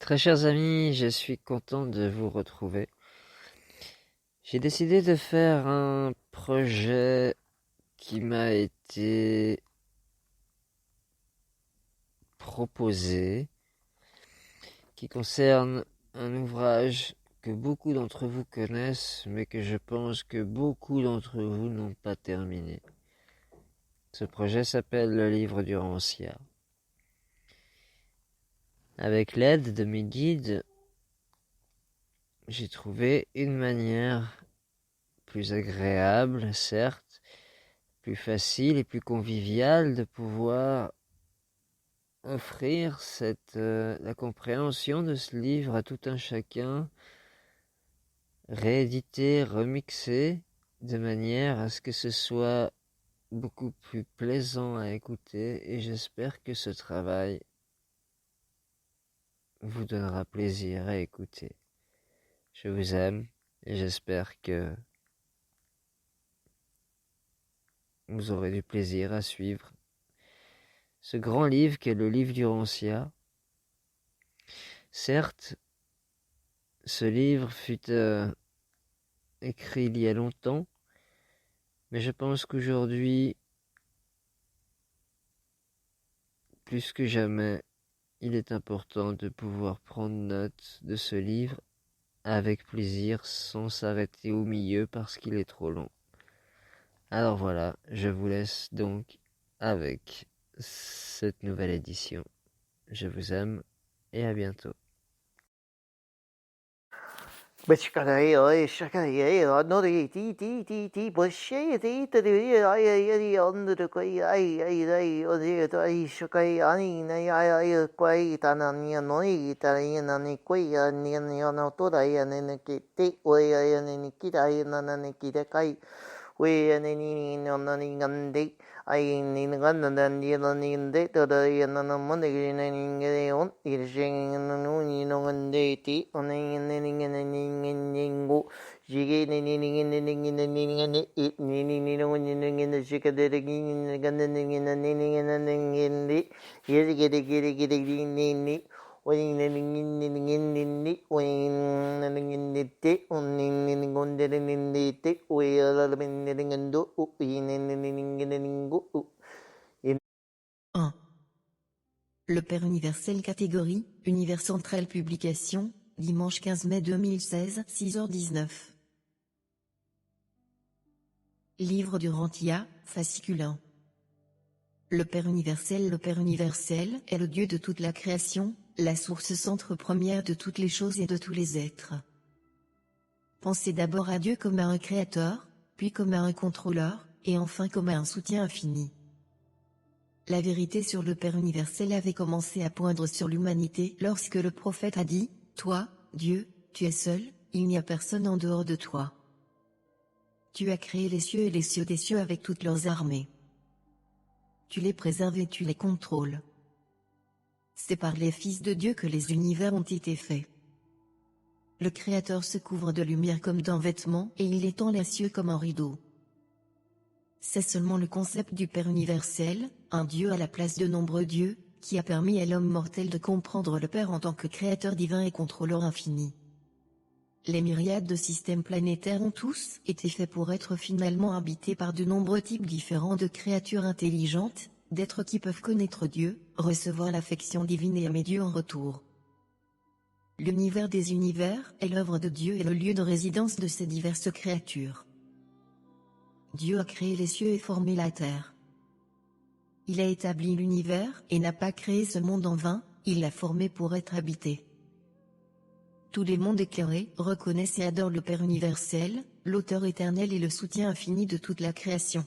Très chers amis, je suis content de vous retrouver. J'ai décidé de faire un projet qui m'a été proposé, qui concerne un ouvrage que beaucoup d'entre vous connaissent, mais que je pense que beaucoup d'entre vous n'ont pas terminé. Ce projet s'appelle le livre du Rancière. Avec l'aide de mes guides, j'ai trouvé une manière plus agréable, certes, plus facile et plus convivial de pouvoir offrir la compréhension de ce livre à tout un chacun, réédité, remixé, de manière à ce que ce soit beaucoup plus plaisant à écouter, et j'espère que ce travail vous donnera plaisir à écouter. Je vous aime et j'espère que vous aurez du plaisir à suivre ce grand livre qu'est le livre du Rancière. Certes, ce livre fut écrit il y a longtemps, mais je pense qu'aujourd'hui, plus que jamais, il est important de pouvoir prendre note de ce livre avec plaisir sans s'arrêter au milieu parce qu'il est trop long. Alors voilà, je vous laisse donc avec cette nouvelle édition. Je vous aime et à bientôt. Bashkarayo, Shakarayo, Nori, Ti, Bushy, I under the Quay, I Shakai, I quay, Tanania, Noi, Tarian, Quay, and Yanotora, and in a kit, way, and in a kid, I and a kid, Kai, way, and in on the I in London and the London to the Monday and on Irshing and deity on the Jiggy in the chickadilly in the gunning in the ninning and the here get Un. Le Père universel catégorie, Univers Central Publication, dimanche 15 mai 2016, 6h19. Livre du Rantia, fascicule 1. Le Père universel est le Dieu de toute la création, la source centre première de toutes les choses et de tous les êtres. Pensez d'abord à Dieu comme à un créateur, puis comme à un contrôleur, et enfin comme à un soutien infini. La vérité sur le Père universel avait commencé à poindre sur l'humanité lorsque le prophète a dit, « Toi, Dieu, tu es seul, il n'y a personne en dehors de toi. Tu as créé les cieux et les cieux des cieux avec toutes leurs armées. Tu les préserves et tu les contrôles. C'est par les fils de Dieu que les univers ont été faits. Le Créateur se couvre de lumière comme d'un vêtement et il étend les cieux comme un rideau. C'est seulement le concept du Père universel, un Dieu à la place de nombreux dieux, qui a permis à l'homme mortel de comprendre le Père en tant que créateur divin et contrôleur infini. Les myriades de systèmes planétaires ont tous été faits pour être finalement habités par de nombreux types différents de créatures intelligentes, d'êtres qui peuvent connaître Dieu, recevoir l'affection divine et aimer Dieu en retour. L'univers des univers est l'œuvre de Dieu et le lieu de résidence de ces diverses créatures. Dieu a créé les cieux et formé la terre. Il a établi l'univers et n'a pas créé ce monde en vain, il l'a formé pour être habité. Tous les mondes éclairés reconnaissent et adorent le Père universel, l'auteur éternel et le soutien infini de toute la création.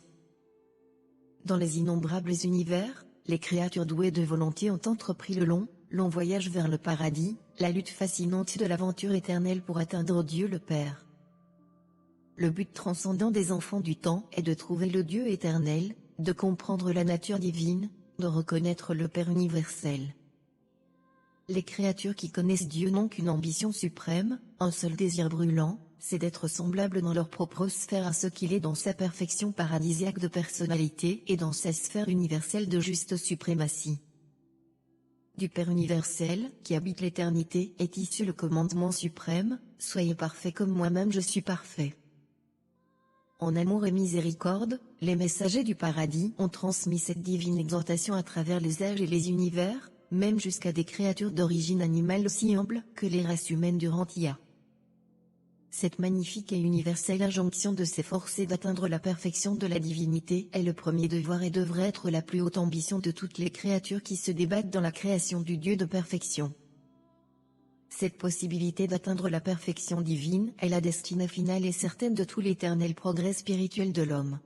Dans les innombrables univers, les créatures douées de volonté ont entrepris le long voyage vers le paradis, la lutte fascinante de l'aventure éternelle pour atteindre Dieu le Père. Le but transcendant des enfants du temps est de trouver le Dieu éternel, de comprendre la nature divine, de reconnaître le Père universel. Les créatures qui connaissent Dieu n'ont qu'une ambition suprême, un seul désir brûlant, c'est d'être semblables dans leur propre sphère à ce qu'il est dans sa perfection paradisiaque de personnalité et dans sa sphère universelle de juste suprématie. Du Père universel, qui habite l'éternité, est issu le commandement suprême, soyez parfaits comme moi-même je suis parfait. En amour et miséricorde, les messagers du paradis ont transmis cette divine exhortation à travers les âges et les univers, même jusqu'à des créatures d'origine animale aussi humbles que les races humaines du Rantia. Cette magnifique et universelle injonction de s'efforcer d'atteindre la perfection de la divinité est le premier devoir et devrait être la plus haute ambition de toutes les créatures qui se débattent dans la création du Dieu de perfection. Cette possibilité d'atteindre la perfection divine est la destinée finale et certaine de tout l'éternel progrès spirituel de l'homme.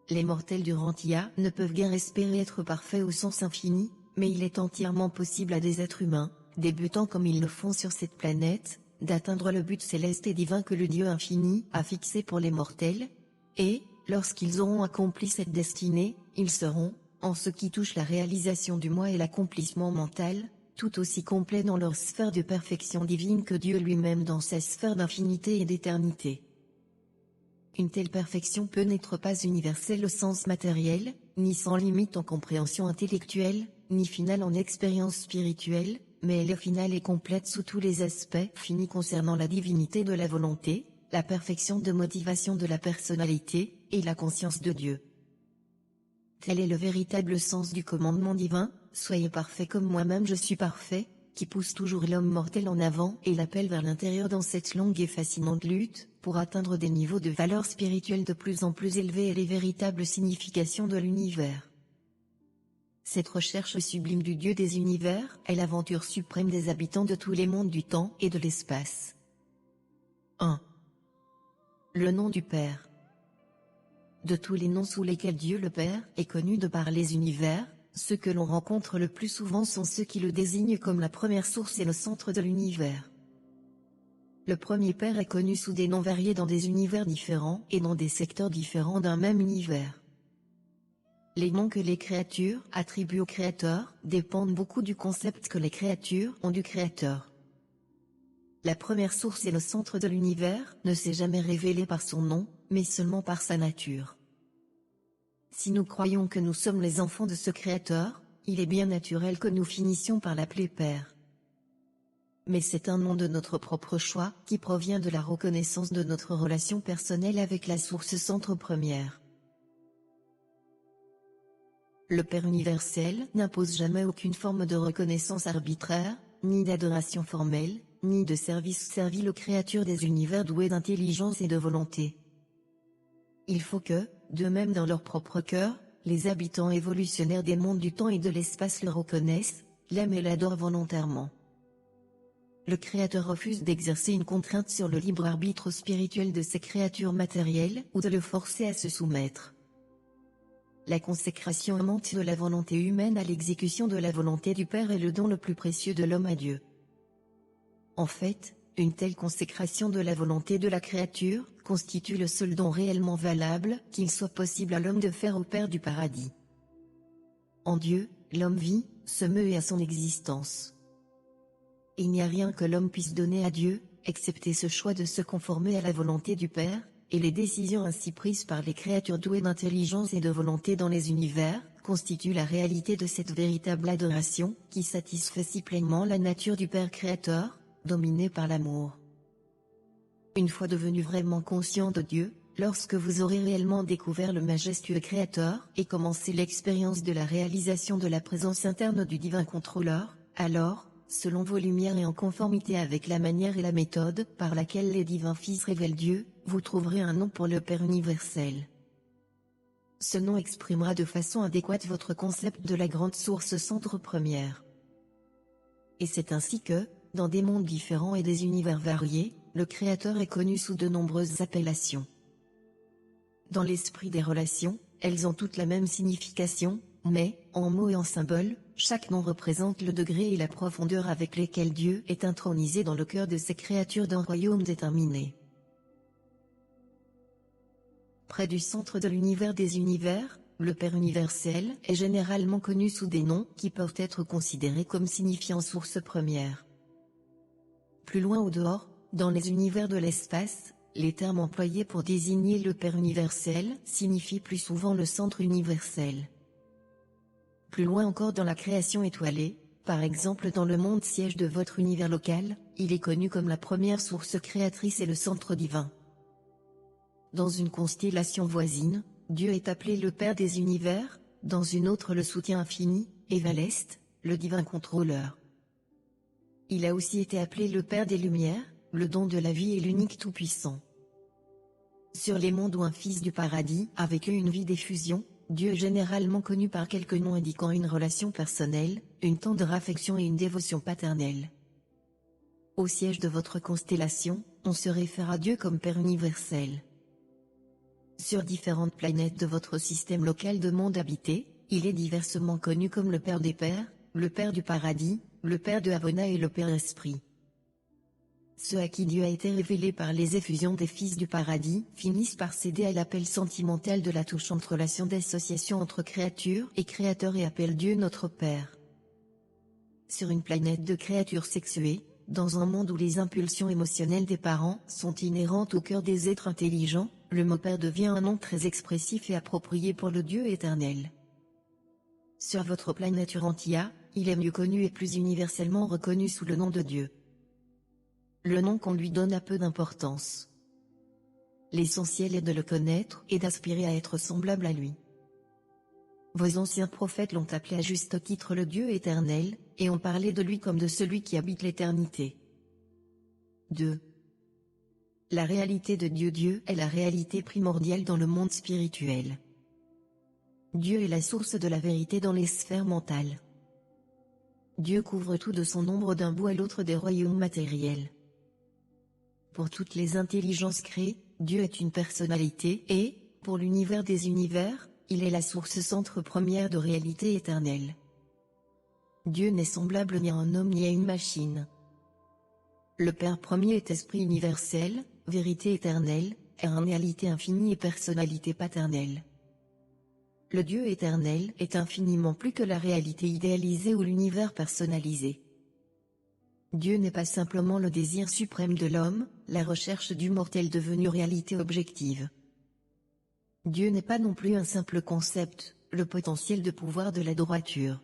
Les mortels du Rantia ne peuvent guère espérer être parfaits au sens infini, mais il est entièrement possible à des êtres humains, débutant comme ils le font sur cette planète, d'atteindre le but céleste et divin que le Dieu infini a fixé pour les mortels, et, lorsqu'ils auront accompli cette destinée, ils seront, en ce qui touche la réalisation du moi et l'accomplissement mental, tout aussi complets dans leur sphère de perfection divine que Dieu lui-même dans sa sphère d'infinité et d'éternité. Une telle perfection peut n'être pas universelle au sens matériel, ni sans limite en compréhension intellectuelle, ni finale en expérience spirituelle, mais elle est finale et complète sous tous les aspects finis concernant la divinité de la volonté, la perfection de motivation de la personnalité, et la conscience de Dieu. Tel est le véritable sens du commandement divin, soyez parfaits comme moi-même je suis parfait, qui pousse toujours l'homme mortel en avant et l'appelle vers l'intérieur dans cette longue et fascinante lutte, pour atteindre des niveaux de valeur spirituelle de plus en plus élevés et les véritables significations de l'univers. Cette recherche sublime du Dieu des univers est l'aventure suprême des habitants de tous les mondes du temps et de l'espace. 1. Le nom du Père. De tous les noms sous lesquels Dieu le Père est connu de par les univers, ceux que l'on rencontre le plus souvent sont ceux qui le désignent comme la première source et le centre de l'univers. Le premier Père est connu sous des noms variés dans des univers différents et dans des secteurs différents d'un même univers. Les noms que les créatures attribuent au Créateur dépendent beaucoup du concept que les créatures ont du Créateur. La première source et le centre de l'univers ne s'est jamais révélé par son nom, mais seulement par sa nature. Si nous croyons que nous sommes les enfants de ce Créateur, il est bien naturel que nous finissions par l'appeler Père. Mais c'est un nom de notre propre choix, qui provient de la reconnaissance de notre relation personnelle avec la source centre première. Le Père universel n'impose jamais aucune forme de reconnaissance arbitraire, ni d'adoration formelle, ni de service servile aux créatures des univers doués d'intelligence et de volonté. Il faut que, de même dans leur propre cœur, les habitants évolutionnaires des mondes du temps et de l'espace le reconnaissent, l'aiment et l'adorent volontairement. Le Créateur refuse d'exercer une contrainte sur le libre arbitre spirituel de ces créatures matérielles ou de le forcer à se soumettre. La consécration amante de la volonté humaine à l'exécution de la volonté du Père est le don le plus précieux de l'homme à Dieu. En fait, une telle consécration de la volonté de la créature constitue le seul don réellement valable qu'il soit possible à l'homme de faire au Père du paradis. En Dieu, l'homme vit, se meut et a son existence. Il n'y a rien que l'homme puisse donner à Dieu, excepté ce choix de se conformer à la volonté du Père, et les décisions ainsi prises par les créatures douées d'intelligence et de volonté dans les univers, constituent la réalité de cette véritable adoration, qui satisfait si pleinement la nature du Père créateur, dominé par l'amour. Une fois devenu vraiment conscient de Dieu, lorsque vous aurez réellement découvert le majestueux Créateur et commencé l'expérience de la réalisation de la présence interne du divin contrôleur, alors, selon vos lumières et en conformité avec la manière et la méthode par laquelle les divins fils révèlent Dieu, vous trouverez un nom pour le Père universel. Ce nom exprimera de façon adéquate votre concept de la grande source centre première. Et c'est ainsi que, dans des mondes différents et des univers variés, le Créateur est connu sous de nombreuses appellations. Dans l'esprit des relations, elles ont toutes la même signification, mais, en mots et en symboles, chaque nom représente le degré et la profondeur avec lesquels Dieu est intronisé dans le cœur de ses créatures d'un royaume déterminé. Près du centre de l'univers des univers, le Père universel est généralement connu sous des noms qui peuvent être considérés comme signifiant source première. Plus loin au dehors, dans les univers de l'espace, les termes employés pour désigner le Père universel signifient plus souvent le centre universel. Plus loin encore dans la création étoilée, par exemple dans le monde siège de votre univers local, il est connu comme la première source créatrice et le centre divin. Dans une constellation voisine, Dieu est appelé le Père des univers, dans une autre le soutien infini, et Valeste, le divin contrôleur. Il a aussi été appelé le Père des Lumières, le don de la vie et l'unique tout-puissant. Sur les mondes où un fils du paradis a vécu une vie d'effusion, Dieu est généralement connu par quelques noms indiquant une relation personnelle, une tendre affection et une dévotion paternelle. Au siège de votre constellation, on se réfère à Dieu comme Père universel. Sur différentes planètes de votre système local de monde habité, il est diversement connu comme le Père des Pères, le Père du Paradis, le Père de Havona et le Père Esprit. Ceux à qui Dieu a été révélé par les effusions des fils du paradis finissent par céder à l'appel sentimental de la touchante relation d'association entre créatures et créateurs et appellent Dieu notre Père. Sur une planète de créatures sexuées, dans un monde où les impulsions émotionnelles des parents sont inhérentes au cœur des êtres intelligents, le mot Père devient un nom très expressif et approprié pour le Dieu éternel. Sur votre planète Urantia, il est mieux connu et plus universellement reconnu sous le nom de Dieu. Le nom qu'on lui donne a peu d'importance. L'essentiel est de le connaître et d'aspirer à être semblable à lui. Vos anciens prophètes l'ont appelé à juste titre le Dieu éternel, et ont parlé de lui comme de celui qui habite l'éternité. 2. La réalité de Dieu est la réalité primordiale dans le monde spirituel. Dieu est la source de la vérité dans les sphères mentales. Dieu couvre tout de son ombre d'un bout à l'autre des royaumes matériels. Pour toutes les intelligences créées, Dieu est une personnalité et, pour l'univers des univers, il est la source centre première de réalité éternelle. Dieu n'est semblable ni à un homme ni à une machine. Le Père premier est esprit universel, vérité éternelle, est en réalité infinie et personnalité paternelle. Le Dieu éternel est infiniment plus que la réalité idéalisée ou l'univers personnalisé. Dieu n'est pas simplement le désir suprême de l'homme, la recherche du mortel devenu réalité objective. Dieu n'est pas non plus un simple concept, le potentiel de pouvoir de la droiture.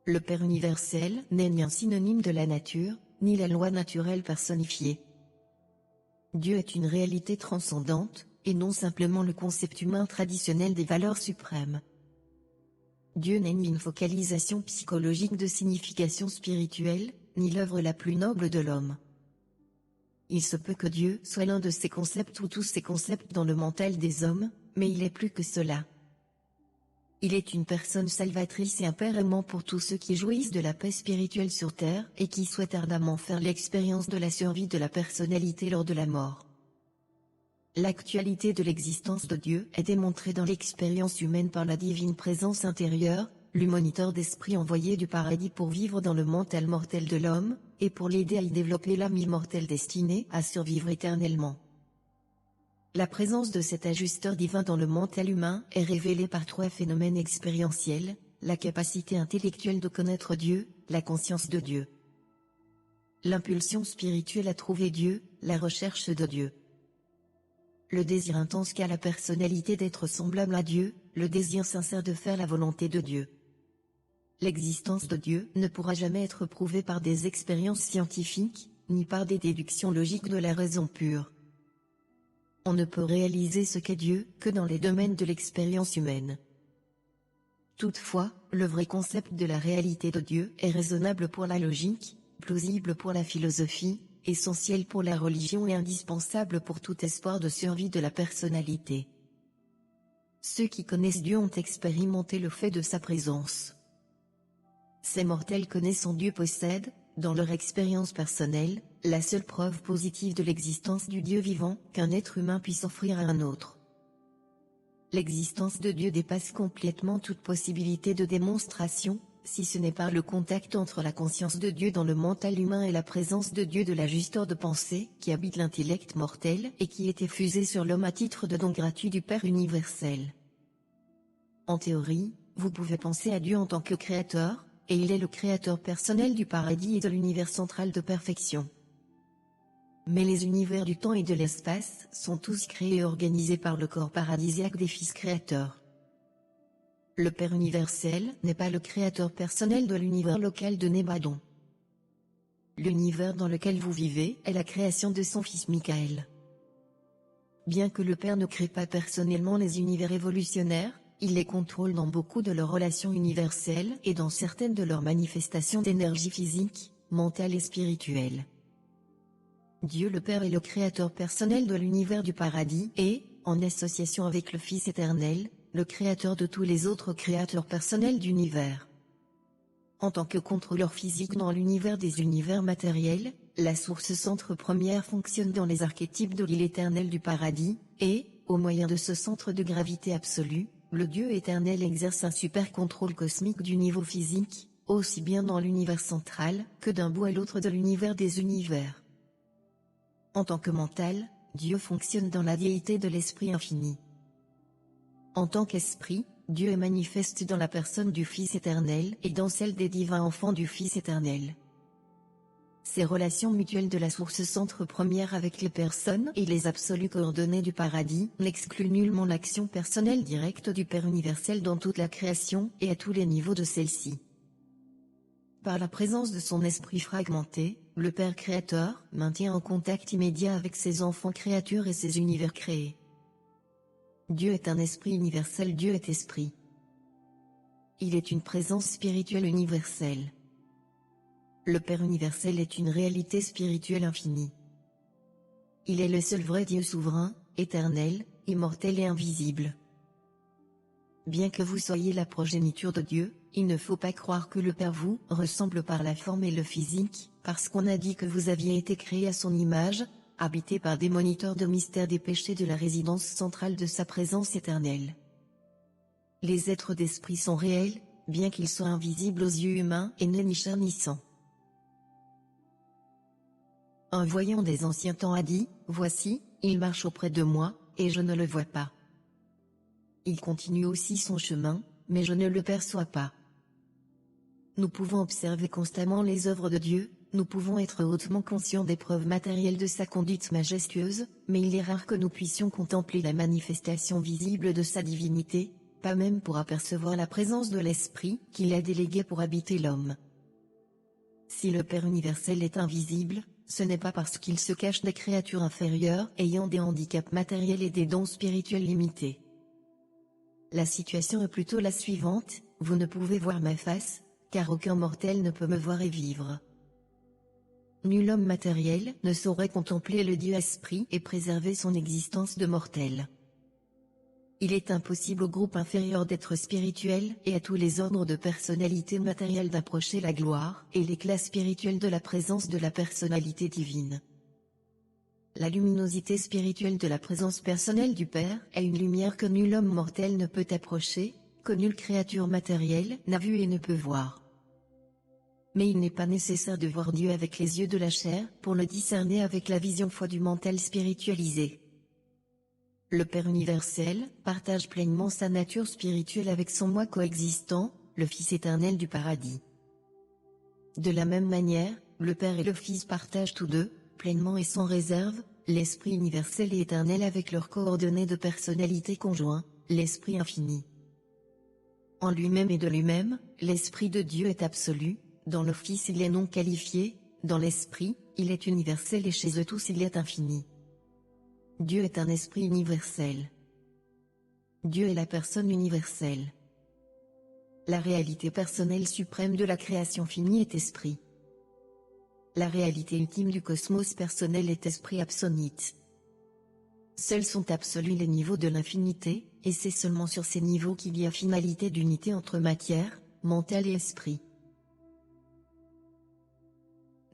Le Père universel n'est ni un synonyme de la nature, ni la loi naturelle personnifiée. Dieu est une réalité transcendante, et non simplement le concept humain traditionnel des valeurs suprêmes. Dieu n'est ni une focalisation psychologique de signification spirituelle, ni l'œuvre la plus noble de l'homme. Il se peut que Dieu soit l'un de ces concepts ou tous ces concepts dans le mental des hommes, mais il est plus que cela. Il est une personne salvatrice et un père aimant pour tous ceux qui jouissent de la paix spirituelle sur terre et qui souhaitent ardemment faire l'expérience de la survie de la personnalité lors de la mort. L'actualité de l'existence de Dieu est démontrée dans l'expérience humaine par la divine présence intérieure, le moniteur d'esprit envoyé du paradis pour vivre dans le mental mortel de l'homme, et pour l'aider à y développer l'âme immortelle destinée à survivre éternellement. La présence de cet ajusteur divin dans le mental humain est révélée par 3 phénomènes expérientiels, la capacité intellectuelle de connaître Dieu, la conscience de Dieu. L'impulsion spirituelle à trouver Dieu, la recherche de Dieu. Le désir intense qu'a la personnalité d'être semblable à Dieu, le désir sincère de faire la volonté de Dieu. L'existence de Dieu ne pourra jamais être prouvée par des expériences scientifiques, ni par des déductions logiques de la raison pure. On ne peut réaliser ce qu'est Dieu que dans les domaines de l'expérience humaine. Toutefois, le vrai concept de la réalité de Dieu est raisonnable pour la logique, plausible pour la philosophie, essentiel pour la religion et indispensable pour tout espoir de survie de la personnalité. Ceux qui connaissent Dieu ont expérimenté le fait de sa présence. Ces mortels connaissant Dieu possèdent, dans leur expérience personnelle, la seule preuve positive de l'existence du Dieu vivant qu'un être humain puisse offrir à un autre. L'existence de Dieu dépasse complètement toute possibilité de démonstration, si ce n'est par le contact entre la conscience de Dieu dans le mental humain et la présence de Dieu de l'ajusteur de pensée qui habite l'intellect mortel et qui est effusé sur l'homme à titre de don gratuit du Père universel. En théorie, vous pouvez penser à Dieu en tant que créateur, et il est le créateur personnel du paradis et de l'univers central de perfection. Mais les univers du temps et de l'espace sont tous créés et organisés par le corps paradisiaque des fils créateurs. Le Père universel n'est pas le créateur personnel de l'univers local de Nébadon. L'univers dans lequel vous vivez est la création de son fils Michael. Bien que le Père ne crée pas personnellement les univers évolutionnaires, il les contrôle dans beaucoup de leurs relations universelles et dans certaines de leurs manifestations d'énergie physique, mentale et spirituelle. Dieu le Père est le créateur personnel de l'univers du paradis et, en association avec le Fils éternel, le créateur de tous les autres créateurs personnels d'univers. En tant que contrôleur physique dans l'univers des univers matériels, la source centre première fonctionne dans les archétypes de l'île éternelle du paradis, et, au moyen de ce centre de gravité absolue, le Dieu éternel exerce un super contrôle cosmique du niveau physique, aussi bien dans l'univers central que d'un bout à l'autre de l'univers des univers. En tant que mental, Dieu fonctionne dans la déité de l'Esprit infini. En tant qu'Esprit, Dieu est manifeste dans la personne du Fils éternel et dans celle des divins enfants du Fils éternel. Ces relations mutuelles de la source centre première avec les personnes et les absolus coordonnées du paradis n'excluent nullement l'action personnelle directe du Père universel dans toute la création et à tous les niveaux de celle-ci. Par la présence de son esprit fragmenté, le Père créateur maintient en contact immédiat avec ses enfants créatures et ses univers créés. Dieu est un esprit universel, Dieu est esprit. Il est une présence spirituelle universelle. Le Père universel est une réalité spirituelle infinie. Il est le seul vrai Dieu souverain, éternel, immortel et invisible. Bien que vous soyez la progéniture de Dieu, il ne faut pas croire que le Père vous ressemble par la forme et le physique, parce qu'on a dit que vous aviez été créé à son image, habité par des moniteurs de mystère des péchés de la résidence centrale de sa présence éternelle. Les êtres d'esprit sont réels, bien qu'ils soient invisibles aux yeux humains et n'aient ni chair ni sang. Un voyant des anciens temps a dit, « Voici, il marche auprès de moi, et je ne le vois pas. Il continue aussi son chemin, mais je ne le perçois pas. » Nous pouvons observer constamment les œuvres de Dieu, nous pouvons être hautement conscients des preuves matérielles de sa conduite majestueuse, mais il est rare que nous puissions contempler la manifestation visible de sa divinité, pas même pour apercevoir la présence de l'Esprit qu'il a délégué pour habiter l'homme. Si le Père universel est invisible, ce n'est pas parce qu'il se cache des créatures inférieures ayant des handicaps matériels et des dons spirituels limités. La situation est plutôt la suivante, vous ne pouvez voir ma face, car aucun mortel ne peut me voir et vivre. Nul homme matériel ne saurait contempler le Dieu esprit et préserver son existence de mortel. Il est impossible au groupe inférieur d'êtres spirituels et à tous les ordres de personnalités matérielles d'approcher la gloire et l'éclat spirituel de la présence de la personnalité divine. La luminosité spirituelle de la présence personnelle du Père est une lumière que nul homme mortel ne peut approcher, que nulle créature matérielle n'a vu et ne peut voir. Mais il n'est pas nécessaire de voir Dieu avec les yeux de la chair pour le discerner avec la vision foi du mental spiritualisé. Le Père universel partage pleinement sa nature spirituelle avec son moi coexistant, le Fils éternel du paradis. De la même manière, le Père et le Fils partagent tous deux, pleinement et sans réserve, l'Esprit universel et éternel avec leurs coordonnées de personnalité conjoint, l'Esprit infini. En lui-même et de lui-même, l'Esprit de Dieu est absolu, dans le Fils il est non qualifié, dans l'Esprit, il est universel et chez eux tous il est infini. Dieu est un esprit universel. Dieu est la personne universelle. La réalité personnelle suprême de la création finie est esprit. La réalité ultime du cosmos personnel est esprit absonite. Seuls sont absolus les niveaux de l'infinité, et c'est seulement sur ces niveaux qu'il y a finalité d'unité entre matière, mental et esprit.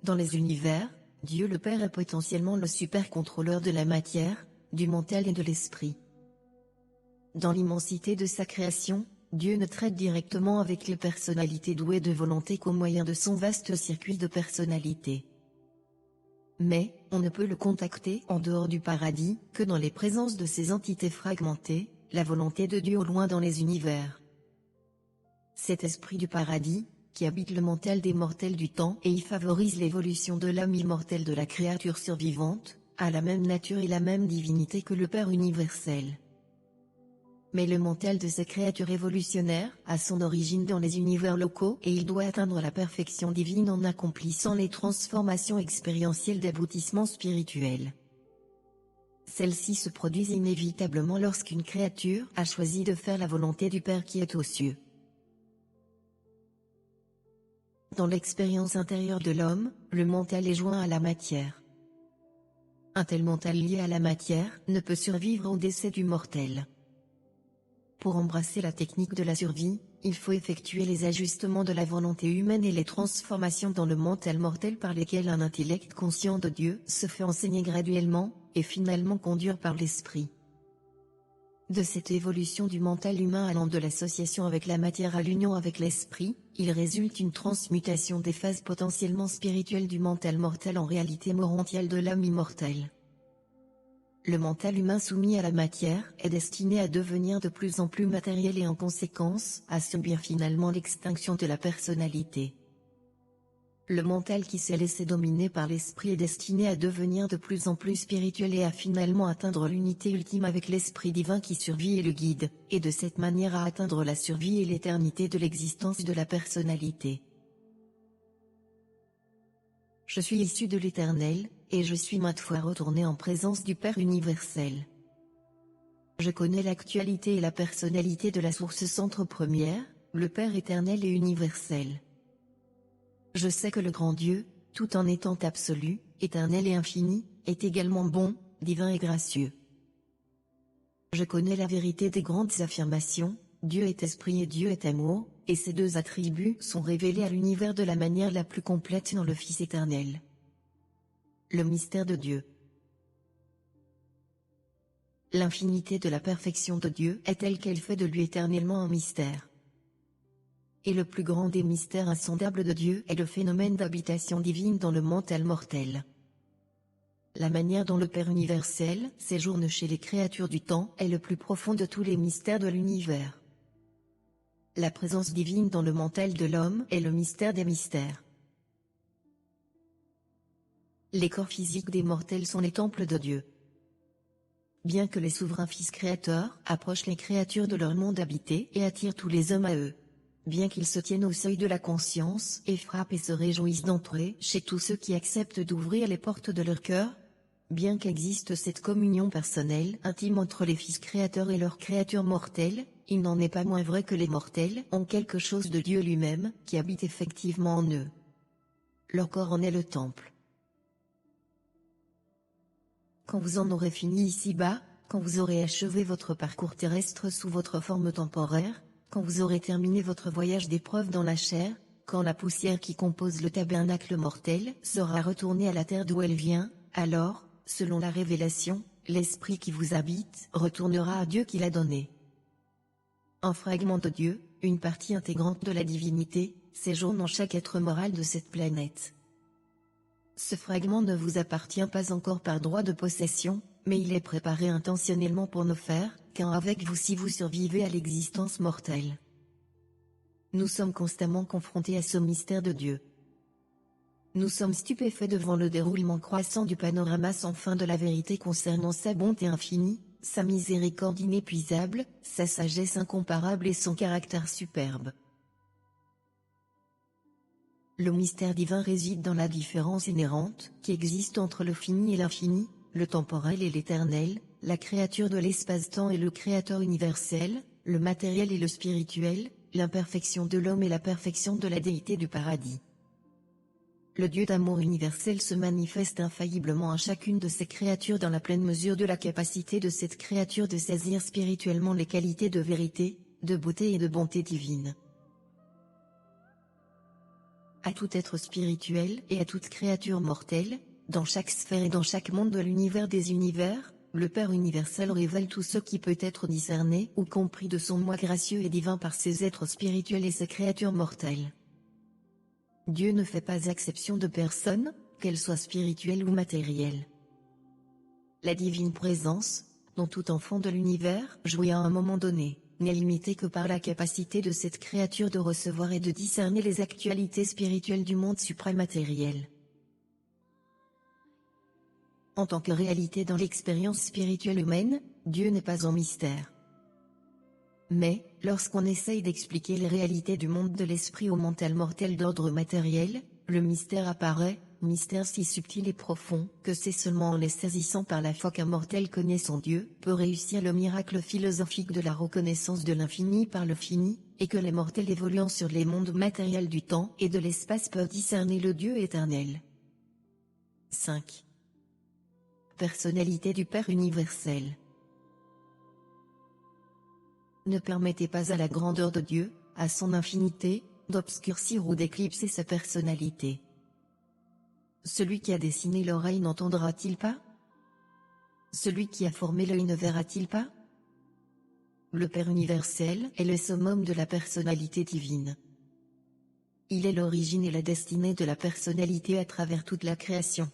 Dans les univers, Dieu le Père est potentiellement le super-contrôleur de la matière, du mental et de l'esprit. Dans l'immensité de sa création, Dieu ne traite directement avec les personnalités douées de volonté qu'au moyen de son vaste circuit de personnalités. Mais, on ne peut le contacter en dehors du paradis que dans les présences de ces entités fragmentées, la volonté de Dieu au loin dans les univers. Cet esprit du paradis, qui habite le mental des mortels du temps et y favorise l'évolution de l'âme immortelle de la créature survivante, a la même nature et la même divinité que le Père universel. Mais le mental de ces créatures évolutionnaires a son origine dans les univers locaux et il doit atteindre la perfection divine en accomplissant les transformations expérientielles d'aboutissement spirituel. Celles-ci se produisent inévitablement lorsqu'une créature a choisi de faire la volonté du Père qui est aux cieux. Dans l'expérience intérieure de l'homme, le mental est joint à la matière. Un tel mental lié à la matière ne peut survivre au décès du mortel. Pour embrasser la technique de la survie, il faut effectuer les ajustements de la volonté humaine et les transformations dans le mental mortel par lesquelles un intellect conscient de Dieu se fait enseigner graduellement, et finalement conduire par l'esprit. De cette évolution du mental humain allant de l'association avec la matière à l'union avec l'esprit, il résulte une transmutation des phases potentiellement spirituelles du mental mortel en réalité morontiale de l'âme immortelle. Le mental humain soumis à la matière est destiné à devenir de plus en plus matériel et en conséquence, à subir finalement l'extinction de la personnalité. Le mental qui s'est laissé dominer par l'esprit est destiné à devenir de plus en plus spirituel et à finalement atteindre l'unité ultime avec l'esprit divin qui survit et le guide, et de cette manière à atteindre la survie et l'éternité de l'existence de la personnalité. Je suis issu de l'Éternel, et je suis maintes fois retourné en présence du Père universel. Je connais l'actualité et la personnalité de la source centre première, le Père éternel et universel. Je sais que le grand Dieu, tout en étant absolu, éternel et infini, est également bon, divin et gracieux. Je connais la vérité des grandes affirmations, Dieu est esprit et Dieu est amour, et ces deux attributs sont révélés à l'univers de la manière la plus complète dans le Fils éternel. Le mystère de Dieu. L'infinité de la perfection de Dieu est telle qu'elle fait de lui éternellement un mystère. Et le plus grand des mystères insondables de Dieu est le phénomène d'habitation divine dans le mental mortel. La manière dont le Père universel séjourne chez les créatures du temps est le plus profond de tous les mystères de l'univers. La présence divine dans le mental de l'homme est le mystère des mystères. Les corps physiques des mortels sont les temples de Dieu. Bien que les souverains fils créateurs approchent les créatures de leur monde habité et attirent tous les hommes à eux. Bien qu'ils se tiennent au seuil de la conscience et frappent et se réjouissent d'entrer chez tous ceux qui acceptent d'ouvrir les portes de leur cœur, bien qu'existe cette communion personnelle intime entre les fils créateurs et leurs créatures mortelles, il n'en est pas moins vrai que les mortels ont quelque chose de Dieu lui-même qui habite effectivement en eux. Leur corps en est le temple. Quand vous en aurez fini ici-bas, quand vous aurez achevé votre parcours terrestre sous votre forme temporaire, quand vous aurez terminé votre voyage d'épreuve dans la chair, quand la poussière qui compose le tabernacle mortel sera retournée à la terre d'où elle vient, alors, selon la révélation, l'esprit qui vous habite retournera à Dieu qui l'a donné. Un fragment de Dieu, une partie intégrante de la divinité, séjourne en chaque être moral de cette planète. Ce fragment ne vous appartient pas encore par droit de possession, mais il est préparé intentionnellement pour ne faire qu'un avec vous si vous survivez à l'existence mortelle. Nous sommes constamment confrontés à ce mystère de Dieu. Nous sommes stupéfaits devant le déroulement croissant du panorama sans fin de la vérité concernant sa bonté infinie, sa miséricorde inépuisable, sa sagesse incomparable et son caractère superbe. Le mystère divin réside dans la différence inhérente qui existe entre le fini et l'infini, le temporel et l'éternel, la créature de l'espace-temps et le créateur universel, le matériel et le spirituel, l'imperfection de l'homme et la perfection de la déité du paradis. Le Dieu d'amour universel se manifeste infailliblement à chacune de ces créatures dans la pleine mesure de la capacité de cette créature de saisir spirituellement les qualités de vérité, de beauté et de bonté divine. À tout être spirituel et à toute créature mortelle, dans chaque sphère et dans chaque monde de l'univers des univers, le Père universel révèle tout ce qui peut être discerné ou compris de son moi gracieux et divin par ses êtres spirituels et ses créatures mortelles. Dieu ne fait pas exception de personne, qu'elle soit spirituelle ou matérielle. La divine présence, dont tout enfant de l'univers jouit à un moment donné, n'est limitée que par la capacité de cette créature de recevoir et de discerner les actualités spirituelles du monde supramatériel. En tant que réalité dans l'expérience spirituelle humaine, Dieu n'est pas en mystère. Mais, lorsqu'on essaye d'expliquer les réalités du monde de l'esprit au mental mortel d'ordre matériel, le mystère apparaît, mystère si subtil et profond, que c'est seulement en les saisissant par la foi qu'un mortel connaît son Dieu, peut réussir le miracle philosophique de la reconnaissance de l'infini par le fini, et que les mortels évoluant sur les mondes matériels du temps et de l'espace peuvent discerner le Dieu éternel. 5. Personnalité du Père universel. Ne permettez pas à la grandeur de Dieu, à son infinité, d'obscurcir ou d'éclipser sa personnalité. Celui qui a dessiné l'oreille n'entendra-t-il pas? Celui qui a formé l'œil ne verra-t-il pas? Le Père universel est le summum de la personnalité divine. Il est l'origine et la destinée de la personnalité à travers toute la création.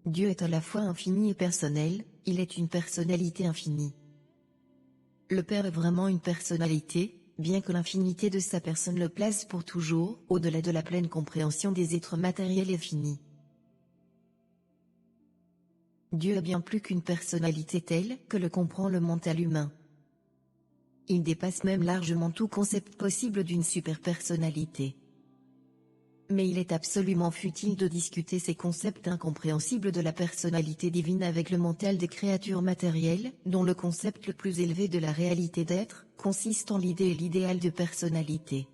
Dieu est à la fois infini et personnel, il est une personnalité infinie. Le Père est vraiment une personnalité, bien que l'infinité de sa personne le place pour toujours au-delà de la pleine compréhension des êtres matériels et finis. Dieu est bien plus qu'une personnalité telle que le comprend le mental humain. Il dépasse même largement tout concept possible d'une superpersonnalité. Mais il est absolument futile de discuter ces concepts incompréhensibles de la personnalité divine avec le mental des créatures matérielles, dont le concept le plus élevé de la réalité d'être, consiste en l'idée et l'idéal de personnalité.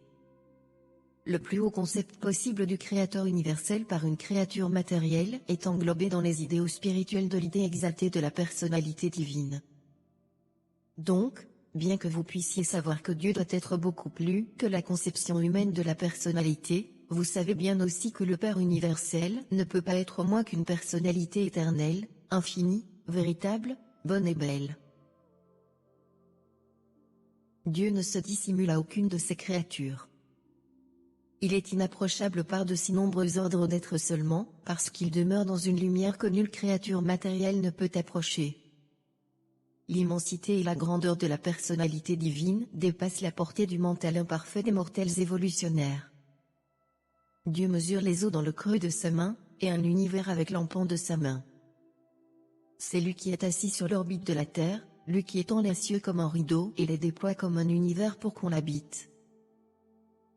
Le plus haut concept possible du créateur universel par une créature matérielle est englobé dans les idéaux spirituels de l'idée exaltée de la personnalité divine. Donc, bien que vous puissiez savoir que Dieu doit être beaucoup plus que la conception humaine de la personnalité, vous savez bien aussi que le Père universel ne peut pas être moins qu'une personnalité éternelle, infinie, véritable, bonne et belle. Dieu ne se dissimule à aucune de ses créatures. Il est inapprochable par de si nombreux ordres d'êtres seulement, parce qu'il demeure dans une lumière que nulle créature matérielle ne peut approcher. L'immensité et la grandeur de la personnalité divine dépassent la portée du mental imparfait des mortels évolutionnaires. Dieu mesure les eaux dans le creux de sa main, et un univers avec l'empan de sa main. C'est lui qui est assis sur l'orbite de la Terre, lui qui étend les cieux comme un rideau et les déploie comme un univers pour qu'on l'habite.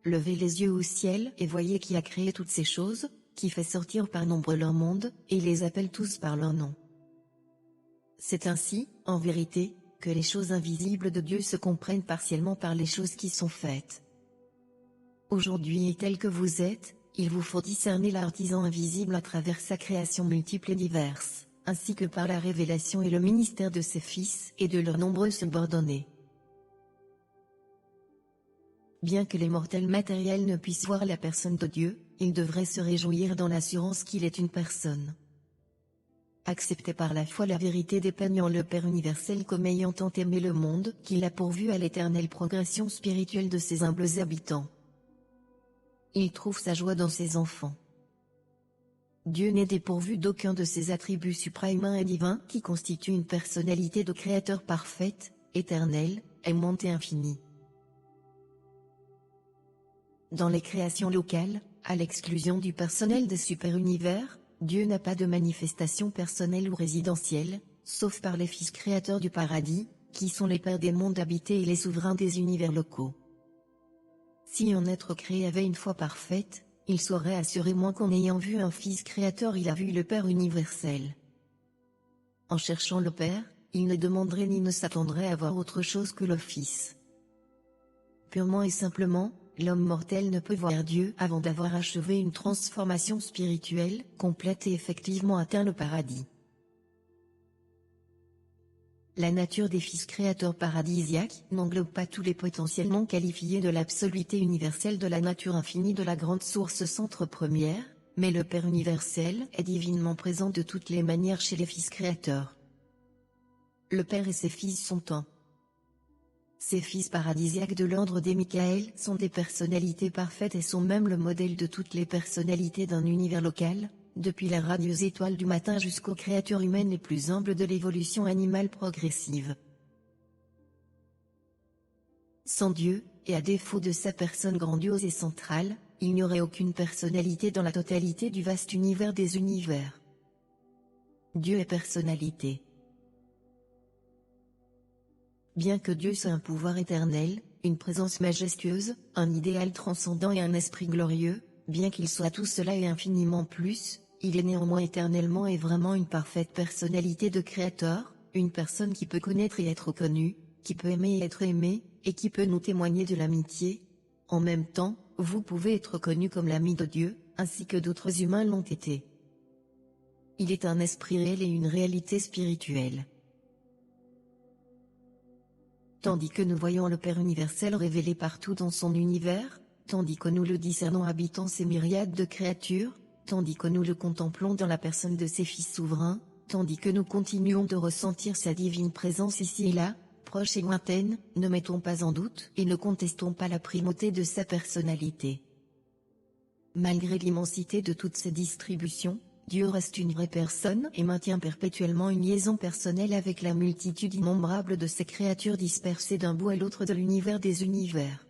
Levez les yeux au ciel et voyez qui a créé toutes ces choses, qui fait sortir par nombre leur monde, et les appelle tous par leur nom. C'est ainsi, en vérité, que les choses invisibles de Dieu se comprennent partiellement par les choses qui sont faites. Aujourd'hui et tel que vous êtes, il vous faut discerner l'artisan invisible à travers sa création multiple et diverse, ainsi que par la révélation et le ministère de ses fils et de leurs nombreux subordonnés. Bien que les mortels matériels ne puissent voir la personne de Dieu, ils devraient se réjouir dans l'assurance qu'il est une personne. Acceptez par la foi la vérité dépeignant le Père universel comme ayant tant aimé le monde qu'il a pourvu à l'éternelle progression spirituelle de ses humbles habitants. Il trouve sa joie dans ses enfants. Dieu n'est dépourvu d'aucun de ses attributs suprahumains et divins qui constituent une personnalité de créateur parfaite, éternelle, aimante et infinie. Dans les créations locales, à l'exclusion du personnel des super-univers, Dieu n'a pas de manifestation personnelle ou résidentielle, sauf par les fils créateurs du paradis, qui sont les pères des mondes habités et les souverains des univers locaux. Si un être créé avait une foi parfaite, il saurait assurément qu'en ayant vu un fils créateur il a vu le Père universel. En cherchant le Père, il ne demanderait ni ne s'attendrait à voir autre chose que le Fils. Purement et simplement, l'homme mortel ne peut voir Dieu avant d'avoir achevé une transformation spirituelle complète et effectivement atteint le paradis. La nature des fils créateurs paradisiaques n'englobe pas tous les potentiels non qualifiés de l'absoluité universelle de la nature infinie de la grande source centre première, mais le Père universel est divinement présent de toutes les manières chez les fils créateurs. Le Père et ses fils sont un. Ces fils paradisiaques de l'ordre des Michaël sont des personnalités parfaites et sont même le modèle de toutes les personnalités d'un univers local, depuis la radieuse étoile du matin jusqu'aux créatures humaines les plus humbles de l'évolution animale progressive. Sans Dieu, et à défaut de sa personne grandiose et centrale, il n'y aurait aucune personnalité dans la totalité du vaste univers des univers. Dieu est personnalité. Bien que Dieu soit un pouvoir éternel, une présence majestueuse, un idéal transcendant et un esprit glorieux, bien qu'il soit tout cela et infiniment plus, il est néanmoins éternellement et vraiment une parfaite personnalité de créateur, une personne qui peut connaître et être connue, qui peut aimer et être aimée, et qui peut nous témoigner de l'amitié. En même temps, vous pouvez être connu comme l'ami de Dieu, ainsi que d'autres humains l'ont été. Il est un esprit réel et une réalité spirituelle. Tandis que nous voyons le Père universel révélé partout dans son univers, tandis que nous le discernons habitant ces myriades de créatures, tandis que nous le contemplons dans la personne de ses fils souverains, tandis que nous continuons de ressentir sa divine présence ici et là, proche et lointaine, ne mettons pas en doute et ne contestons pas la primauté de sa personnalité. Malgré l'immensité de toutes ces distributions, Dieu reste une vraie personne et maintient perpétuellement une liaison personnelle avec la multitude innombrable de ces créatures dispersées d'un bout à l'autre de l'univers des univers.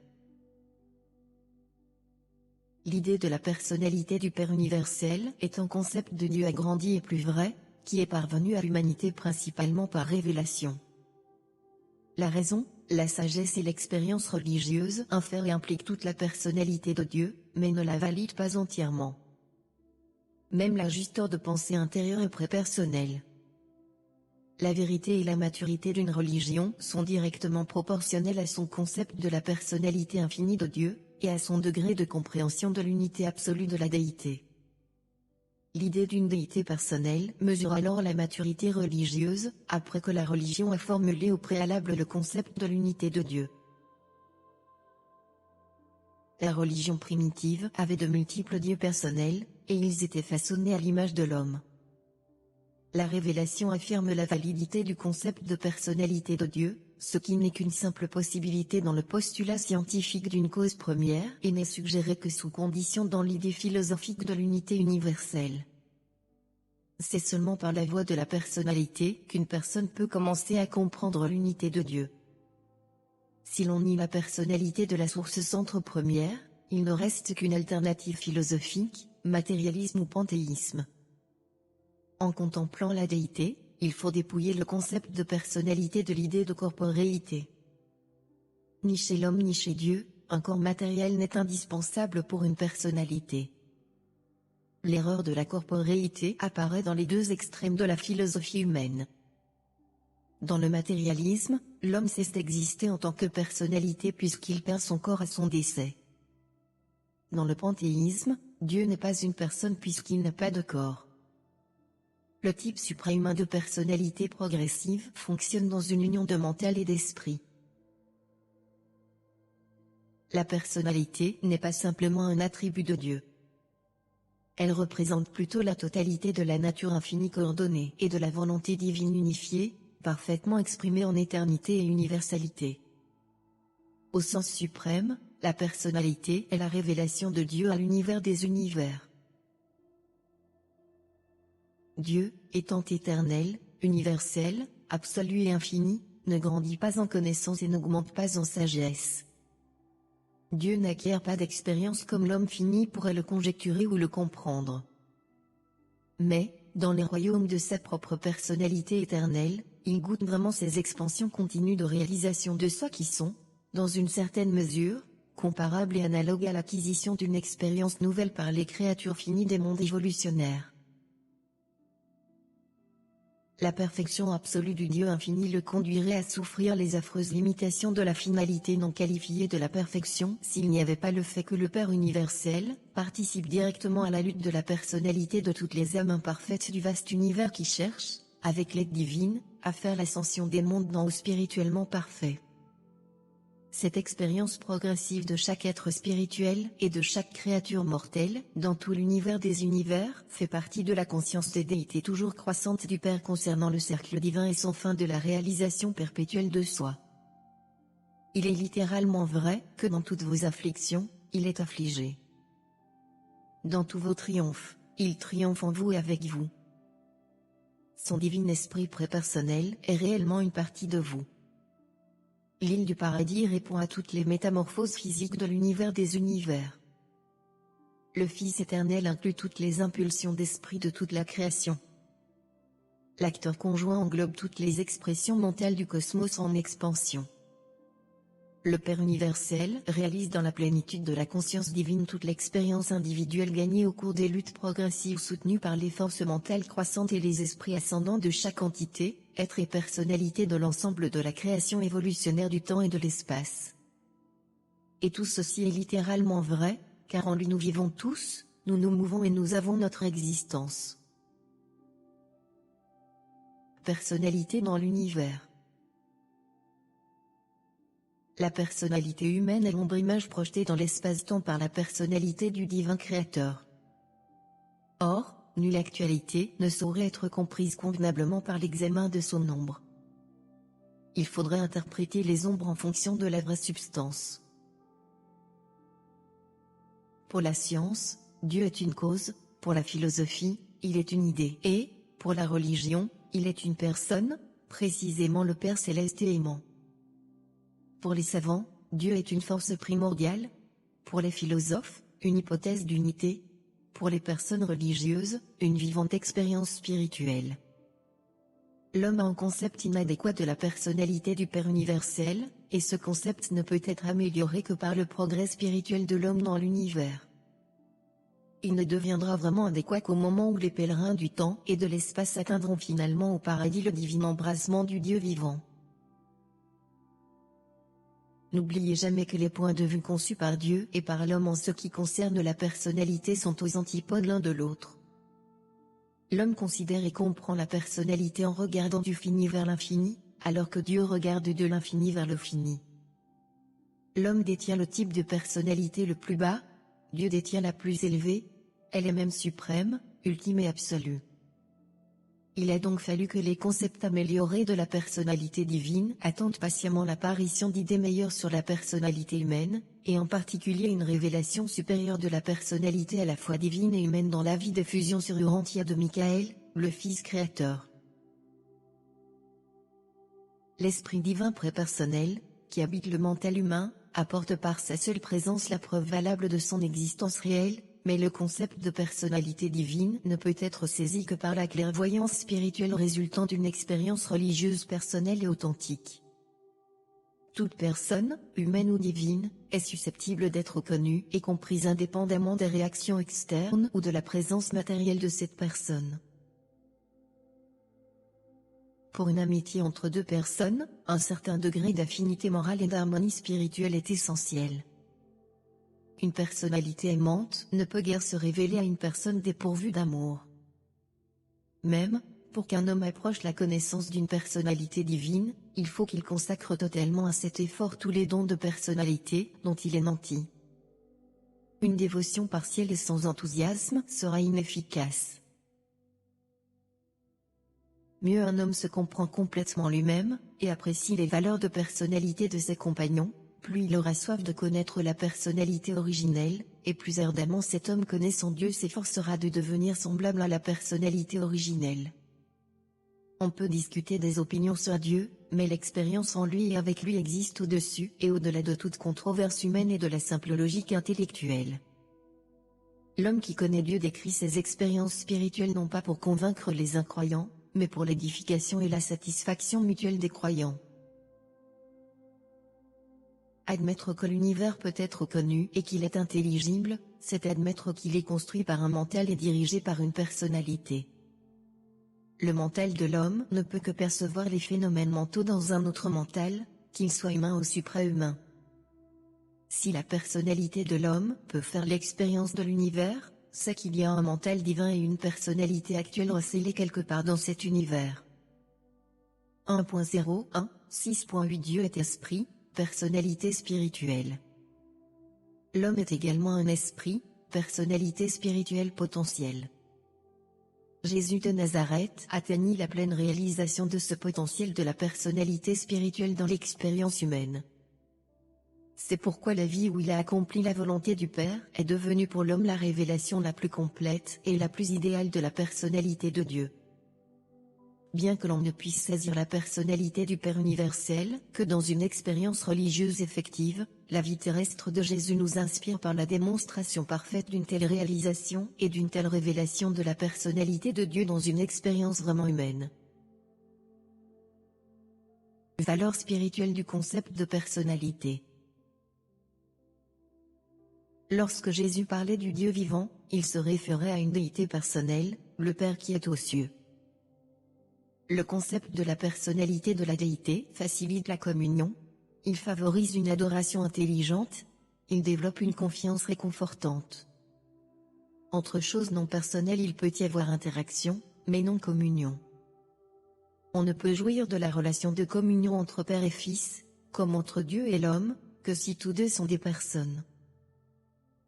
L'idée de la personnalité du Père universel est un concept de Dieu agrandi et plus vrai, qui est parvenu à l'humanité principalement par révélation. La raison, la sagesse et l'expérience religieuse infèrent et impliquent toute la personnalité de Dieu, mais ne la valident pas entièrement. Même la juste heure de pensée intérieure est prépersonnelle. La vérité et la maturité d'une religion sont directement proportionnelles à son concept de la personnalité infinie de Dieu, et à son degré de compréhension de l'unité absolue de la déité. L'idée d'une déité personnelle mesure alors la maturité religieuse, après que la religion a formulé au préalable le concept de l'unité de Dieu. La religion primitive avait de multiples dieux personnels, et ils étaient façonnés à l'image de l'homme. La révélation affirme la validité du concept de personnalité de Dieu, ce qui n'est qu'une simple possibilité dans le postulat scientifique d'une cause première et n'est suggéré que sous condition dans l'idée philosophique de l'unité universelle. C'est seulement par la voie de la personnalité qu'une personne peut commencer à comprendre l'unité de Dieu. Si l'on nie la personnalité de la source centre première, il ne reste qu'une alternative philosophique, matérialisme ou panthéisme. En contemplant la déité, il faut dépouiller le concept de personnalité de l'idée de corporéité. Ni chez l'homme ni chez Dieu, un corps matériel n'est indispensable pour une personnalité. L'erreur de la corporéité apparaît dans les deux extrêmes de la philosophie humaine. Dans le matérialisme, l'homme cesse d'exister en tant que personnalité puisqu'il perd son corps à son décès. Dans le panthéisme, Dieu n'est pas une personne puisqu'il n'a pas de corps. Le type suprahumain de personnalité progressive fonctionne dans une union de mental et d'esprit. La personnalité n'est pas simplement un attribut de Dieu. Elle représente plutôt la totalité de la nature infinie coordonnée et de la volonté divine unifiée, parfaitement exprimée en éternité et universalité. Au sens suprême, la personnalité est la révélation de Dieu à l'univers des univers. Dieu, étant éternel, universel, absolu et infini, ne grandit pas en connaissance et n'augmente pas en sagesse. Dieu n'acquiert pas d'expérience comme l'homme fini pourrait le conjecturer ou le comprendre. Mais, dans les royaumes de sa propre personnalité éternelle, il goûte vraiment ces expansions continues de réalisation de soi qui sont, dans une certaine mesure, comparables et analogues à l'acquisition d'une expérience nouvelle par les créatures finies des mondes évolutionnaires. La perfection absolue du Dieu infini le conduirait à souffrir les affreuses limitations de la finalité non qualifiée de la perfection s'il n'y avait pas le fait que le Père universel participe directement à la lutte de la personnalité de toutes les âmes imparfaites du vaste univers qui cherchent, avec l'aide divine, à faire l'ascension des mondes d'en haut spirituellement parfaits. Cette expérience progressive de chaque être spirituel et de chaque créature mortelle, dans tout l'univers des univers, fait partie de la conscience des déités toujours croissante du Père concernant le cercle divin et son fin de la réalisation perpétuelle de soi. Il est littéralement vrai que dans toutes vos afflictions, il est affligé. Dans tous vos triomphes, il triomphe en vous et avec vous. Son divin esprit prépersonnel est réellement une partie de vous. L'île du paradis répond à toutes les métamorphoses physiques de l'univers des univers. Le Fils éternel inclut toutes les impulsions d'esprit de toute la création. L'acteur conjoint englobe toutes les expressions mentales du cosmos en expansion. Le Père universel réalise dans la plénitude de la conscience divine toute l'expérience individuelle gagnée au cours des luttes progressives soutenues par les forces mentales croissantes et les esprits ascendants de chaque entité, être et personnalité de l'ensemble de la création évolutionnaire du temps et de l'espace. Et tout ceci est littéralement vrai, car en lui nous vivons tous, nous nous mouvons et nous avons notre existence. Personnalité dans l'univers. La personnalité humaine est l'ombre-image projetée dans l'espace-temps par la personnalité du divin créateur. Or, nulle actualité ne saurait être comprise convenablement par l'examen de son ombre. Il faudrait interpréter les ombres en fonction de la vraie substance. Pour la science, Dieu est une cause, pour la philosophie, il est une idée, et, pour la religion, il est une personne, précisément le Père céleste et aimant. Pour les savants, Dieu est une force primordiale. Pour les philosophes, une hypothèse d'unité. Pour les personnes religieuses, une vivante expérience spirituelle. L'homme a un concept inadéquat de la personnalité du Père universel, et ce concept ne peut être amélioré que par le progrès spirituel de l'homme dans l'univers. Il ne deviendra vraiment adéquat qu'au moment où les pèlerins du temps et de l'espace atteindront finalement au paradis le divin embrasement du Dieu vivant. N'oubliez jamais que les points de vue conçus par Dieu et par l'homme en ce qui concerne la personnalité sont aux antipodes l'un de l'autre. L'homme considère et comprend la personnalité en regardant du fini vers l'infini, alors que Dieu regarde de l'infini vers le fini. L'homme détient le type de personnalité le plus bas, Dieu détient la plus élevée, elle est même suprême, ultime et absolue. Il a donc fallu que les concepts améliorés de la personnalité divine attendent patiemment l'apparition d'idées meilleures sur la personnalité humaine, et en particulier une révélation supérieure de la personnalité à la fois divine et humaine dans la vie de fusion sur Urantia de Michael, le Fils créateur. L'Esprit divin prépersonnel, qui habite le mental humain, apporte par sa seule présence la preuve valable de son existence réelle, mais le concept de personnalité divine ne peut être saisi que par la clairvoyance spirituelle résultant d'une expérience religieuse personnelle et authentique. Toute personne, humaine ou divine, est susceptible d'être connue et comprise indépendamment des réactions externes ou de la présence matérielle de cette personne. Pour une amitié entre deux personnes, un certain degré d'affinité morale et d'harmonie spirituelle est essentiel. Une personnalité aimante ne peut guère se révéler à une personne dépourvue d'amour. Même, pour qu'un homme approche la connaissance d'une personnalité divine, il faut qu'il consacre totalement à cet effort tous les dons de personnalité dont il est nanti. Une dévotion partielle et sans enthousiasme sera inefficace. Mieux un homme se comprend complètement lui-même, et apprécie les valeurs de personnalité de ses compagnons, plus il aura soif de connaître la personnalité originelle, et plus ardemment cet homme connaît son Dieu s'efforcera de devenir semblable à la personnalité originelle. On peut discuter des opinions sur Dieu, mais l'expérience en lui et avec lui existe au-dessus et au-delà de toute controverse humaine et de la simple logique intellectuelle. L'homme qui connaît Dieu décrit ses expériences spirituelles non pas pour convaincre les incroyants, mais pour l'édification et la satisfaction mutuelle des croyants. Admettre que l'univers peut être connu et qu'il est intelligible, c'est admettre qu'il est construit par un mental et dirigé par une personnalité. Le mental de l'homme ne peut que percevoir les phénomènes mentaux dans un autre mental, qu'il soit humain ou suprahumain. Si la personnalité de l'homme peut faire l'expérience de l'univers, c'est qu'il y a un mental divin et une personnalité actuelle recélée quelque part dans cet univers. 1.01, 6.8 Dieu est esprit, personnalité spirituelle. L'homme est également un esprit, personnalité spirituelle potentielle. Jésus de Nazareth atteignit la pleine réalisation de ce potentiel de la personnalité spirituelle dans l'expérience humaine. C'est pourquoi la vie où il a accompli la volonté du Père est devenue pour l'homme la révélation la plus complète et la plus idéale de la personnalité de Dieu. Bien que l'on ne puisse saisir la personnalité du Père universel que dans une expérience religieuse effective, la vie terrestre de Jésus nous inspire par la démonstration parfaite d'une telle réalisation et d'une telle révélation de la personnalité de Dieu dans une expérience vraiment humaine. Valeur spirituelle du concept de personnalité. Lorsque Jésus parlait du Dieu vivant, il se référait à une déité personnelle, le Père qui est aux cieux. Le concept de la personnalité de la déité facilite la communion, il favorise une adoration intelligente, il développe une confiance réconfortante. Entre choses non personnelles il peut y avoir interaction, mais non communion. On ne peut jouir de la relation de communion entre Père et Fils, comme entre Dieu et l'homme, que si tous deux sont des personnes.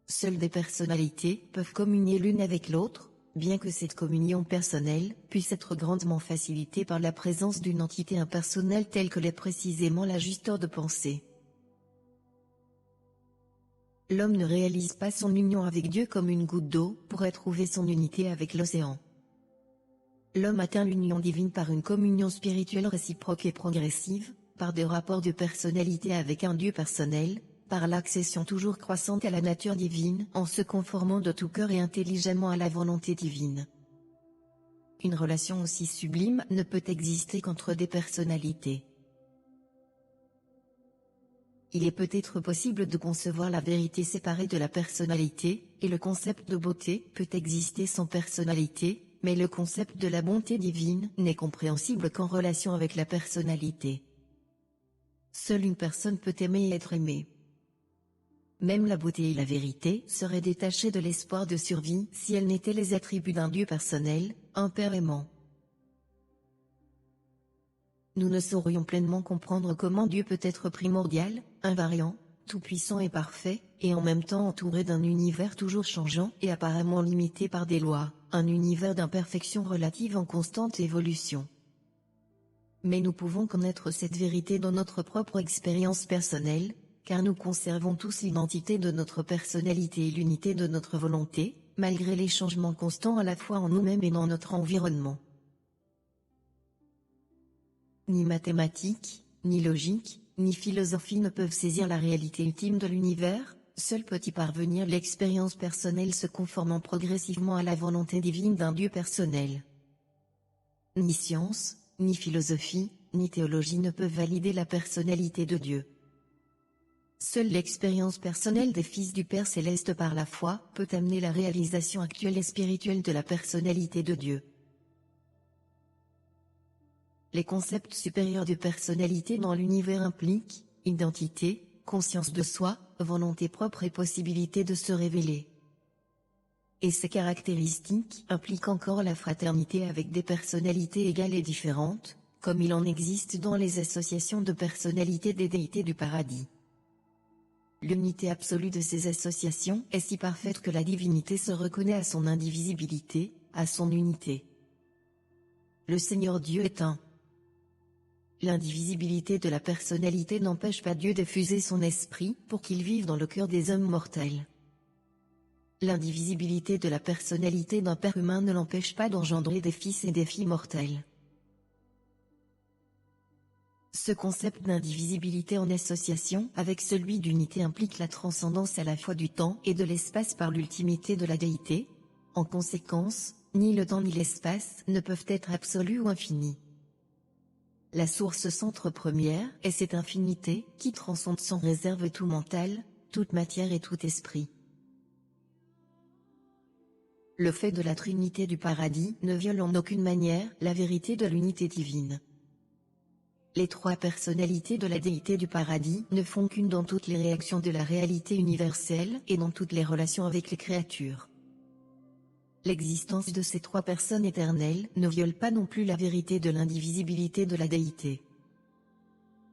Seules des personnalités peuvent communier l'une avec l'autre, bien que cette communion personnelle puisse être grandement facilitée par la présence d'une entité impersonnelle telle que l'est précisément la justeur de pensée. L'homme ne réalise pas son union avec Dieu comme une goutte d'eau pourrait trouver son unité avec l'océan. L'homme atteint l'union divine par une communion spirituelle réciproque et progressive, par des rapports de personnalité avec un Dieu personnel, par l'accession toujours croissante à la nature divine en se conformant de tout cœur et intelligemment à la volonté divine. Une relation aussi sublime ne peut exister qu'entre des personnalités. Il est peut-être possible de concevoir la vérité séparée de la personnalité, et le concept de beauté peut exister sans personnalité, mais le concept de la bonté divine n'est compréhensible qu'en relation avec la personnalité. Seule une personne peut aimer et être aimée. Même la beauté et la vérité seraient détachées de l'espoir de survie si elles n'étaient les attributs d'un Dieu personnel, un Père aimant. Nous ne saurions pleinement comprendre comment Dieu peut être primordial, invariant, tout-puissant et parfait, et en même temps entouré d'un univers toujours changeant et apparemment limité par des lois, un univers d'imperfection relative en constante évolution. Mais nous pouvons connaître cette vérité dans notre propre expérience personnelle, car nous conservons tous l'identité de notre personnalité et l'unité de notre volonté, malgré les changements constants à la fois en nous-mêmes et dans notre environnement. Ni mathématiques, ni logique, ni philosophie ne peuvent saisir la réalité ultime de l'univers, seul peut y parvenir l'expérience personnelle se conformant progressivement à la volonté divine d'un Dieu personnel. Ni science, ni philosophie, ni théologie ne peuvent valider la personnalité de Dieu. Seule l'expérience personnelle des fils du Père céleste par la foi peut amener la réalisation actuelle et spirituelle de la personnalité de Dieu. Les concepts supérieurs de personnalité dans l'univers impliquent identité, conscience de soi, volonté propre et possibilité de se révéler. Et ces caractéristiques impliquent encore la fraternité avec des personnalités égales et différentes, comme il en existe dans les associations de personnalités des déités du paradis. L'unité absolue de ces associations est si parfaite que la divinité se reconnaît à son indivisibilité, à son unité. Le Seigneur Dieu est un. L'indivisibilité de la personnalité n'empêche pas Dieu d'effuser son esprit pour qu'il vive dans le cœur des hommes mortels. L'indivisibilité de la personnalité d'un père humain ne l'empêche pas d'engendrer des fils et des filles mortels. Ce concept d'indivisibilité en association avec celui d'unité implique la transcendance à la fois du temps et de l'espace par l'ultimité de la déité. En conséquence, ni le temps ni l'espace ne peuvent être absolus ou infinis. La source centre première est cette infinité qui transcende sans réserve tout mental, toute matière et tout esprit. Le fait de la Trinité du paradis ne viole en aucune manière la vérité de l'unité divine. Les trois personnalités de la déité du paradis ne font qu'une dans toutes les réactions de la réalité universelle et dans toutes les relations avec les créatures. L'existence de ces trois personnes éternelles ne viole pas non plus la vérité de l'indivisibilité de la déité.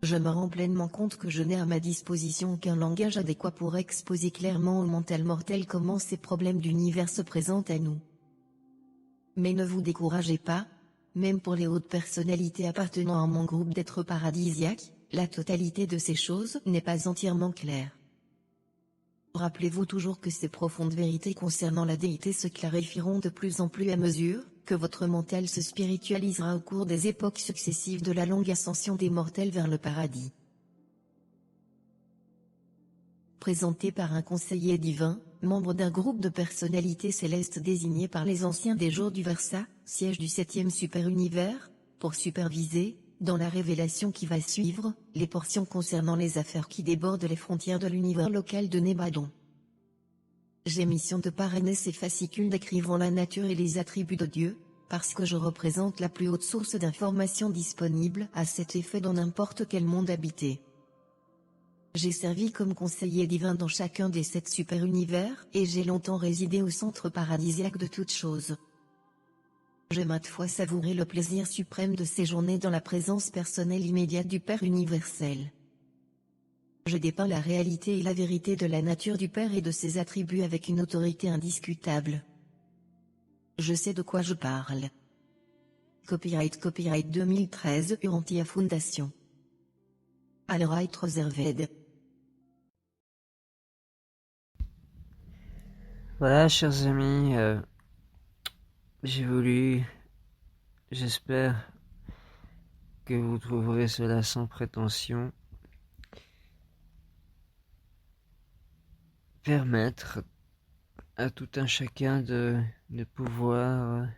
Je me rends pleinement compte que je n'ai à ma disposition aucun langage adéquat pour exposer clairement au mental mortel comment ces problèmes d'univers se présentent à nous. Mais ne vous découragez pas, même pour les hautes personnalités appartenant à mon groupe d'êtres paradisiaques, la totalité de ces choses n'est pas entièrement claire. Rappelez-vous toujours que ces profondes vérités concernant la déité se clarifieront de plus en plus à mesure que votre mental se spiritualisera au cours des époques successives de la longue ascension des mortels vers le paradis. Présenté par un conseiller divin, membre d'un groupe de personnalités célestes désignées par les anciens des jours du Versa, siège du 7e super-univers, pour superviser, Dans la révélation qui va suivre, les portions concernant les affaires qui débordent les frontières de l'univers local de Nébadon. J'ai mission de parrainer ces fascicules décrivant la nature et les attributs de Dieu, parce que je représente la plus haute source d'informations disponible à cet effet dans n'importe quel monde habité. J'ai servi comme conseiller divin dans chacun des 7 super-univers, et j'ai longtemps résidé au centre paradisiaque de toutes choses. J'ai maintes fois savouré le plaisir suprême de séjourner dans la présence personnelle immédiate du Père universel. Je dépeins la réalité et la vérité de la nature du Père et de ses attributs avec une autorité indiscutable. Je sais de quoi je parle. Copyright 2013 Urantia Foundation. All right reserved. Voilà, chers amis, j'ai voulu, j'espère que vous trouverez cela sans prétention, permettre à tout un chacun de pouvoir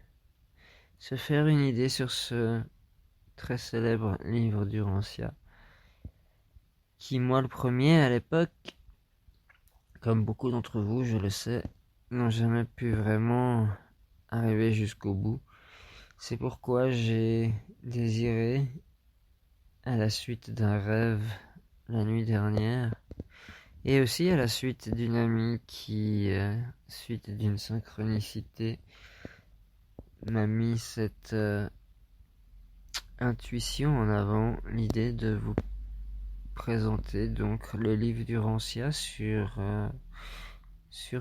se faire une idée sur ce très célèbre livre d'Urantia, qui, moi le premier à l'époque, comme beaucoup d'entre vous, je le sais, n'ont jamais pu vraiment arriver jusqu'au bout. C'est pourquoi j'ai désiré, à la suite d'un rêve la nuit dernière, et aussi à la suite d'une amie qui, suite d'une synchronicité, m'a mis cette intuition en avant, l'idée de vous présenter donc le livre d'Urantia sur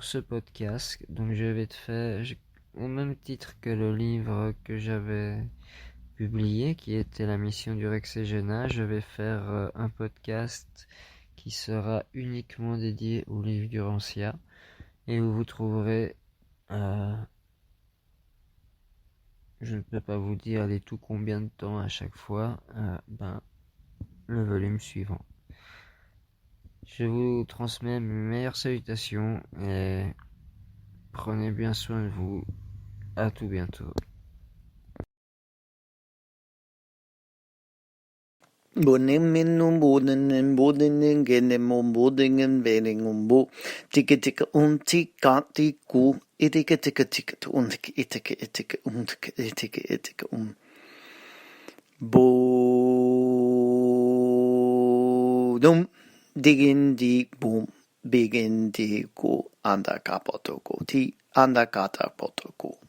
ce podcast. Donc je vais te faire, au même titre que le livre que j'avais publié, qui était La mission du Rexégena, je vais faire un podcast qui sera uniquement dédié au livre d'Urantia, et où vous trouverez, je ne peux pas vous dire les tout combien de temps à chaque fois, le volume suivant. Je vous transmets mes meilleures salutations et prenez bien soin de vous. À tout bientôt. Bodingen bodingen bodingen genemo bodingen bedingen bo ticka ticka ticka ticku itika ticka ticka itika itika bodum digging di boom begin di go anda kapotoko ti anda kata potoko